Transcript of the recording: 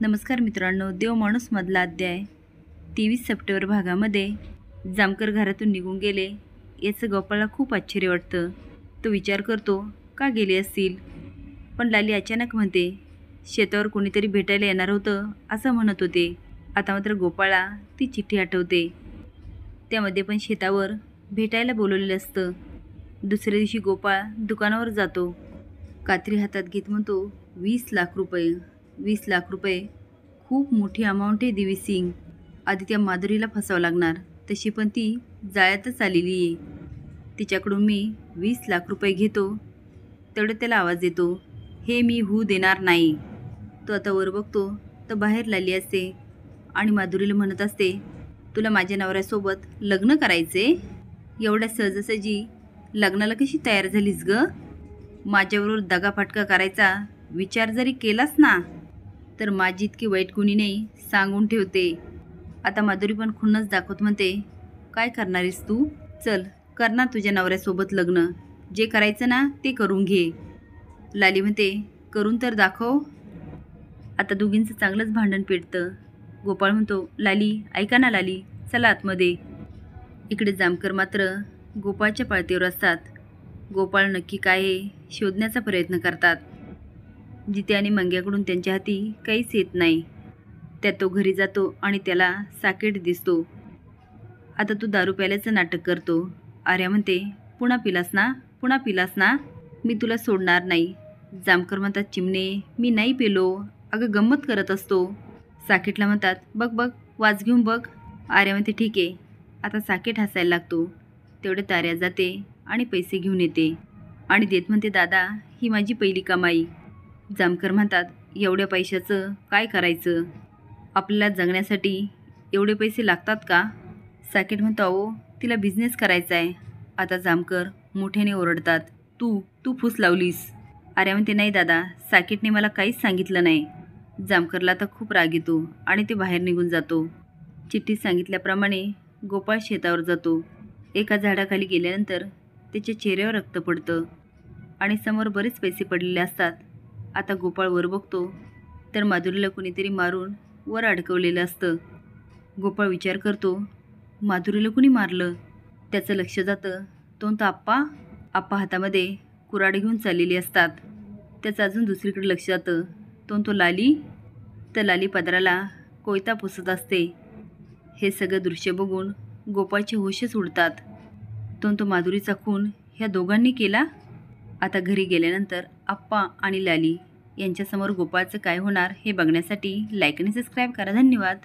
नमस्कार मित्रांनो, देव माणूस मधला अध्याय 23 सप्टेंबर भागामध्ये जामकर घरातून निघून गेले याचं गोपाळला खूप आश्चर्य वाटतं. तो विचार करतो का गेले असतील. पण लाली अचानक म्हणते शेतावर कोणीतरी भेटायला येणार होतं असं म्हणत होते. आता मात्र गोपाळला ती चिठ्ठी आठवते. त्यामध्ये पण शेतावर भेटायला बोलवलेलं असतं. दुसऱ्या दिवशी गोपाळ दुकानावर जातो. कात्री हातात घेत म्हणतो 20 लाख रुपये. 20 लाख रुपये खूप मोठी अमाऊंट आहे देवी सिंग. आधी त्या माधुरीला फसावं लागणार, तशी पण ती जाळ्यातच आलेली आहे. तिच्याकडून मी 20 लाख रुपये घेतो. तेवढं त्याला आवाज येतो, हे मी होऊ देणार नाही. तो आता वर बघतो तर बाहेर लाली असते आणि माधुरीला म्हणत असते, तुला माझ्या नवऱ्यासोबत लग्न करायचे? एवढ्या सहजासहजी लग्नाला कशी तयार झालीस ग? माझ्याबरोबर दगाफटका करायचा विचार जरी केलास ना तर माझी इतकी वाईट गुणी नाही सांगून ठेवते. आता माधुरी पण खुन्नस दाखवत म्हणते, काय करणारीस तू? चल करणार तुझ्या नवऱ्यासोबत लग्न. जे करायचं ना ते करून घे. लाली म्हणते, करून तर दाखव. आता दोघींचं चांगलंच भांडण पेटतं. गोपाळ म्हणतो, लाली ऐका ना लाली, चला आतमध्ये. इकडे जामकर मात्र गोपाळच्या पाळतीवर असतात. गोपाळ नक्की काय आहे शोधण्याचा प्रयत्न करतात. जिते आणि मंग्याकडून त्यांच्या हाती काहीच येत नाही. त्यात तो घरी जातो आणि त्याला साकेट दिसतो. आता तू दारू प्यायल्याचं नाटक करतो. आर्या म्हणते, पुन्हा पिलास ना, पुन्हा पिलास ना, मी तुला सोडणार नाही. जामकर म्हणतात, चिमणे मी नाही पेलो, अगं गंमत करत असतो. साकेटला म्हणतात, बघ बघ वाज घेऊन बघ. आर्या म्हणते, ठीक आहे. आता साकेट हसायला लागतो. तेवढे आर्या जाते आणि पैसे घेऊन येते आणि देत म्हणते, दादा ही माझी पहिली कमाई. जामकर म्हणतात, एवढ्या पैशाचं काय करायचं? आपल्याला जगण्यासाठी एवढे पैसे लागतात का? साकेट म्हणतो, अहो तिला बिझनेस करायचा आहे. आता जामकर मोठ्याने ओरडतात, तू तू फूस लावलीस. आर्या म्हणते, नाही दादा, साकेटने मला काहीच सांगितलं नाही. जामकरला आता खूप राग येतो आणि ते बाहेर निघून जातो. चिठ्ठीत सांगितल्याप्रमाणे गोपाळ शेतावर जातो. एका झाडाखाली गेल्यानंतर त्याच्या चेहऱ्यावर रक्त पडतं आणि समोर बरेच पैसे पडलेले असतात. आता गोपाळ वर बघतो तर माधुरीला कुणीतरी मारून वर अडकवलेलं असतं. गोपाळ विचार करतो, माधुरीला कुणी मारलं? त्याचं लक्ष जातं तो आप्पा हातामध्ये कुऱ्हाड घेऊन चाललेली असतात. त्याचं अजून दुसरीकडे लक्ष जातं तो लाली. तर लाली पदराला कोयता पुसत असते. हे सगळं दृश्य बघून गोपाळचे होशच उडतात. तो माधुरीचा खून ह्या दोघांनी केला. आता घरी गेल्यानंतर आप्पा आणि लाली यांच्यासमोर गोपाळचं काय होणार हे बघण्यासाठी लाईक आणि सबस्क्राईब करा. धन्यवाद.